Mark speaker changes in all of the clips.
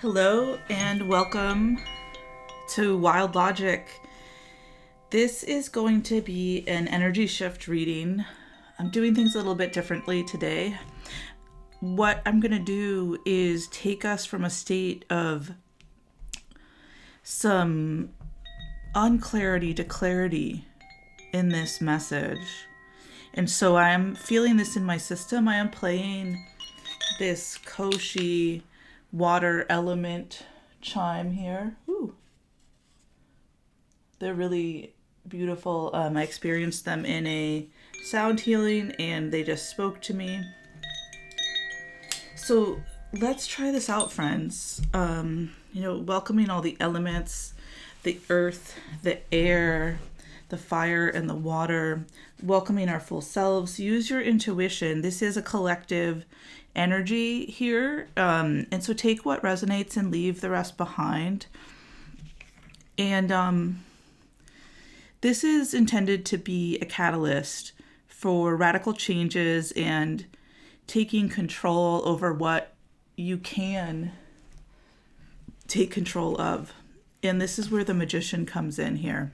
Speaker 1: Hello and welcome to Wild Logix. This is going to be an energy shift reading. I'm doing things a little bit differently today. What I'm going to do is take us from a state of some unclarity to clarity in this message. And so I'm feeling this in my system. I am playing this Koshi water element chime here. Ooh. They're really beautiful. I experienced them in a sound healing and they just spoke to me. So let's try this out, friends. Welcoming all the elements, the earth, the air, the fire, and the water, welcoming our full selves. Use your intuition. This is a collective energy here. And so take what resonates and leave the rest behind. And this is intended to be a catalyst for radical changes and taking control over what you can take control of. And this is where the magician comes in here,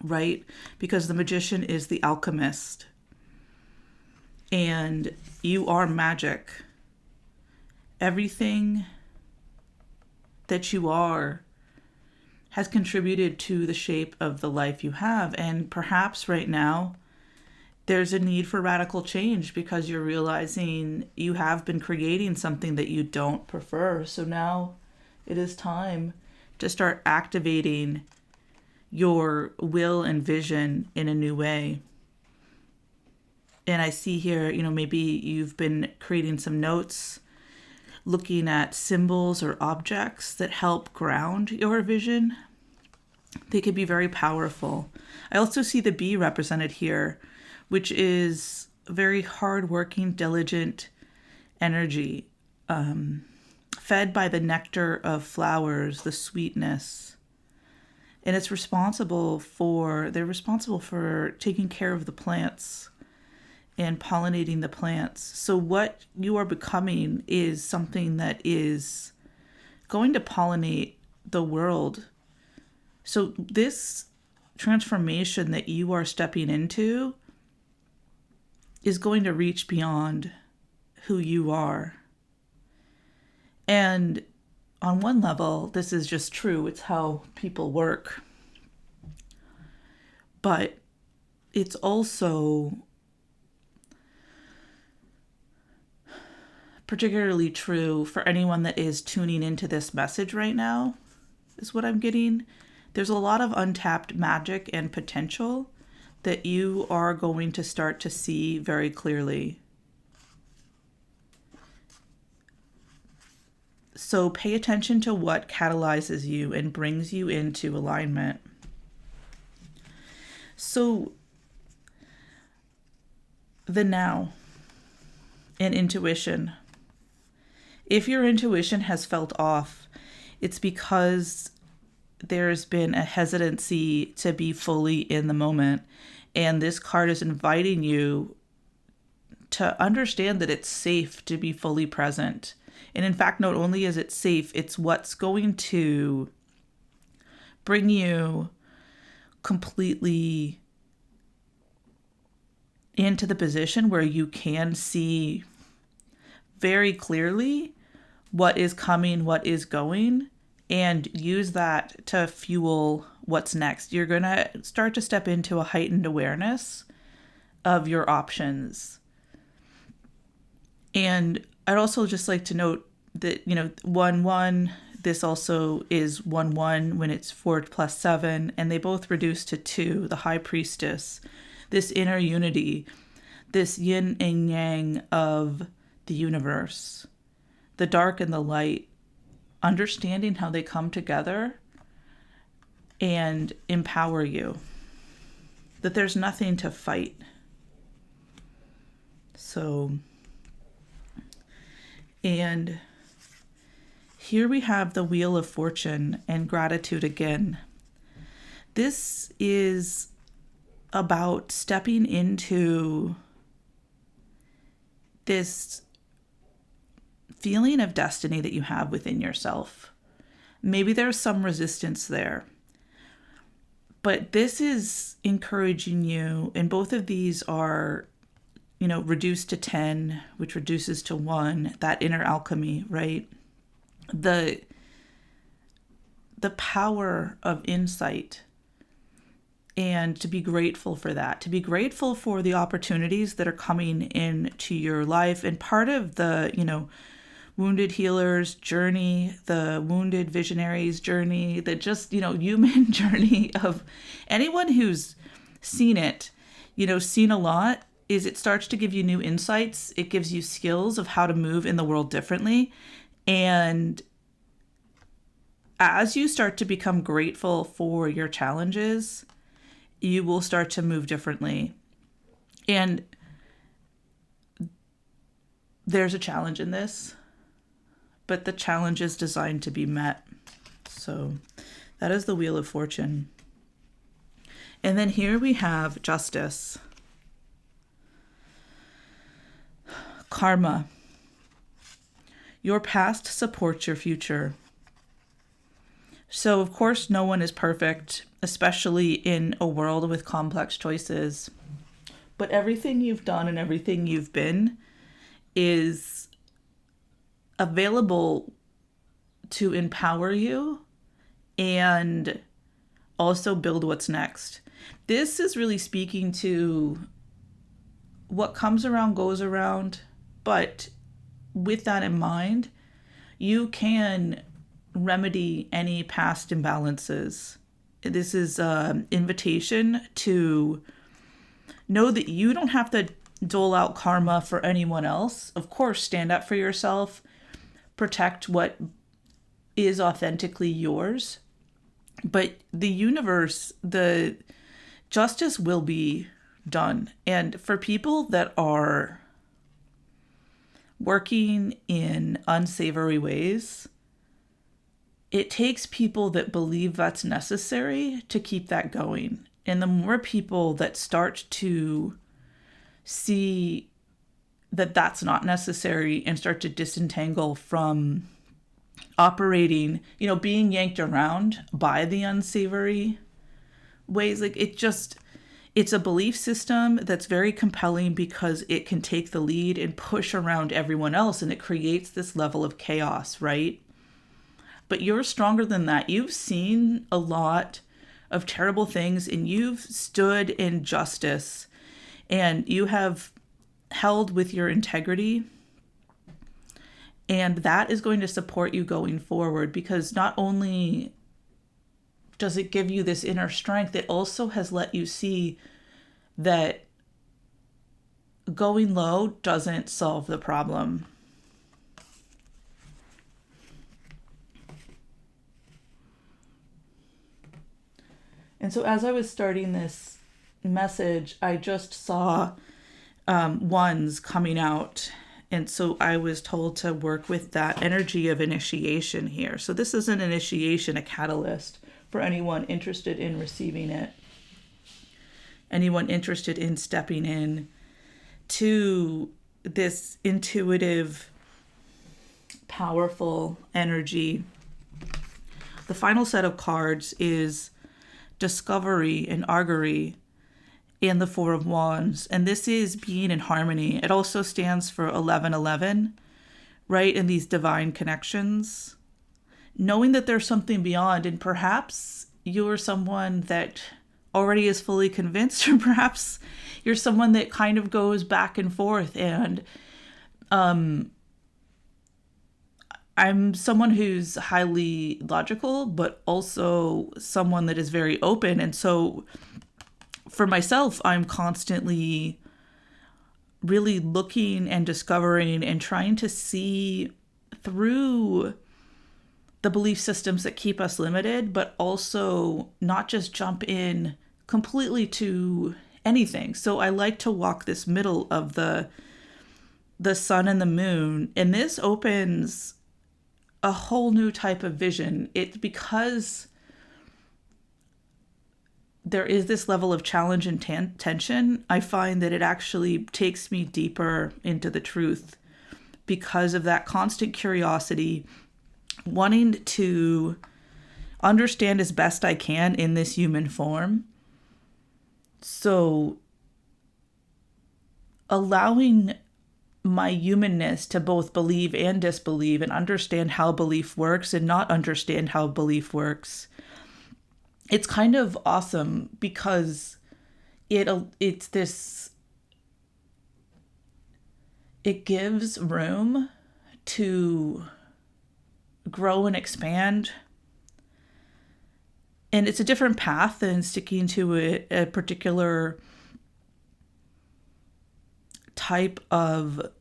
Speaker 1: right? Because the magician is the alchemist. And you are magic. Everything that you are has contributed to the shape of the life you have. And perhaps right now, there's a need for radical change because you're realizing you have been creating something that you don't prefer. So now it is time to start activating your will and vision in a new way. And I see here, maybe you've been creating some notes, looking at symbols or objects that help ground your vision. They can be very powerful. I also see the bee represented here, which is very hardworking, diligent energy, fed by the nectar of flowers, the sweetness. And they're responsible for taking care of the plants and pollinating the plants. So what you are becoming is something that is going to pollinate the world. So this transformation that you are stepping into is going to reach beyond who you are. And on one level, this is just true. It's how people work. But it's also particularly true for anyone that is tuning into this message right now, is what I'm getting. There's a lot of untapped magic and potential that you are going to start to see very clearly. So pay attention to what catalyzes you and brings you into alignment. So the now and intuition. If your intuition has felt off, it's because there's been a hesitancy to be fully in the moment. And this card is inviting you to understand that it's safe to be fully present. And in fact, not only is it safe, it's what's going to bring you completely into the position where you can see very clearly what is coming, what is going, and use that to fuel what's next. You're going to start to step into a heightened awareness of your options. And I'd also just like to note that, 1-1, this also is 1-1 when it's 4 plus 7, and they both reduce to 2, the high priestess, this inner unity, this yin and yang of the universe, the dark and the light, understanding how they come together and empower you, that there's nothing to fight. So, and here we have the Wheel of Fortune and gratitude again. This is about stepping into this feeling of destiny that you have within yourself. Maybe there's some resistance there. But this is encouraging you, and both of these are, reduced to 10, which reduces to 1, that inner alchemy, right? The power of insight, and to be grateful for that, to be grateful for the opportunities that are coming into your life. And part of the, wounded healer's journey, the wounded visionary's journey, the just, human journey of anyone who's seen it, seen a lot, is it starts to give you new insights. It gives you skills of how to move in the world differently. And as you start to become grateful for your challenges, you will start to move differently. And there's a challenge in this, but the challenge is designed to be met. So that is the Wheel of Fortune. And then here we have Justice. Karma. Your past supports your future. So, of course, no one is perfect, especially in a world with complex choices. But everything you've done and everything you've been is available to empower you and also build what's next. This is really speaking to what comes around goes around, but with that in mind, you can remedy any past imbalances. This is an invitation to know that you don't have to dole out karma for anyone else. Of course, stand up for yourself, protect what is authentically yours. But the universe, the justice will be done. And for people that are working in unsavory ways, it takes people that believe that's necessary to keep that going. And the more people that start to see that that's not necessary and start to disentangle from operating, being yanked around by the unsavory ways, it's a belief system that's very compelling because it can take the lead and push around everyone else, and it creates this level of chaos, right? But you're stronger than that. You've seen a lot of terrible things, and you've stood in justice, and you have held with your integrity. And that is going to support you going forward, because not only does it give you this inner strength, it also has let you see that going low doesn't solve the problem. And so as I was starting this message, I just saw ones coming out. And so I was told to work with that energy of initiation here. So this is an initiation, a catalyst for anyone interested in receiving it. Anyone interested in stepping in to this intuitive, powerful energy. The final set of cards is Discovery and Augury and the Four of Wands. And this is being in harmony. It also stands for 1111, right? And these divine connections. Knowing that there's something beyond, and perhaps you're someone that already is fully convinced, or perhaps you're someone that kind of goes back and forth. And I'm someone who's highly logical, but also someone that is very open. And so for myself, I'm constantly really looking and discovering and trying to see through the belief systems that keep us limited, but also not just jump in completely to anything. So I like to walk this middle of the sun and the moon. And this opens a whole new type of vision. It's because there is this level of challenge and tension. I find that it actually takes me deeper into the truth, because of that constant curiosity, wanting to understand as best I can in this human form. So allowing my humanness to both believe and disbelieve and understand how belief works and not understand how belief works. It's kind of awesome because it gives room to grow and expand. And it's a different path than sticking to a particular type of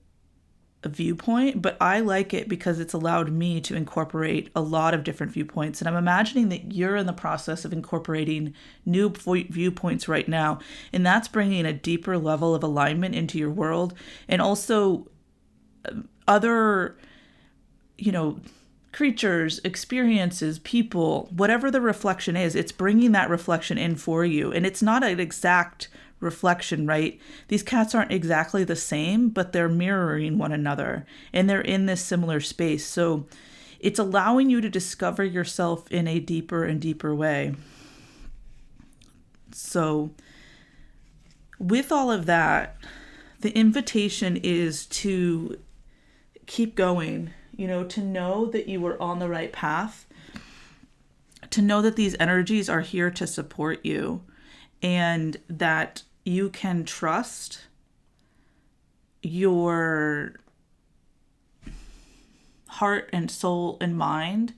Speaker 1: a viewpoint, but I like it because it's allowed me to incorporate a lot of different viewpoints. And I'm imagining that you're in the process of incorporating new viewpoints right now. And that's bringing a deeper level of alignment into your world. And also other, creatures, experiences, people, whatever the reflection is, it's bringing that reflection in for you. And it's not an exact reflection, right? These cats aren't exactly the same, but they're mirroring one another and they're in this similar space. So it's allowing you to discover yourself in a deeper and deeper way. So with all of that, the invitation is to keep going, to know that you are on the right path, to know that these energies are here to support you, and that you can trust your heart and soul and mind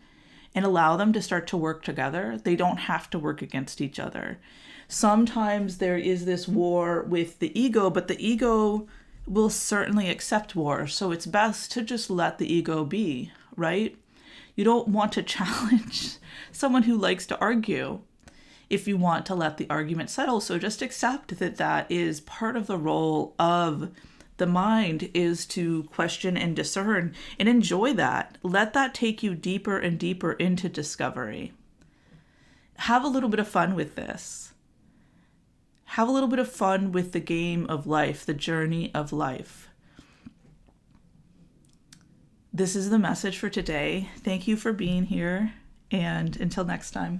Speaker 1: and allow them to start to work together. They don't have to work against each other. Sometimes there is this war with the ego, but the ego will certainly accept war. So it's best to just let the ego be, right? You don't want to challenge someone who likes to argue if you want to let the argument settle. So just accept that that is part of the role of the mind, is to question and discern, and enjoy that. Let that take you deeper and deeper into discovery. Have a little bit of fun with this. Have a little bit of fun with the game of life, the journey of life. This is the message for today. Thank you for being here, and until next time.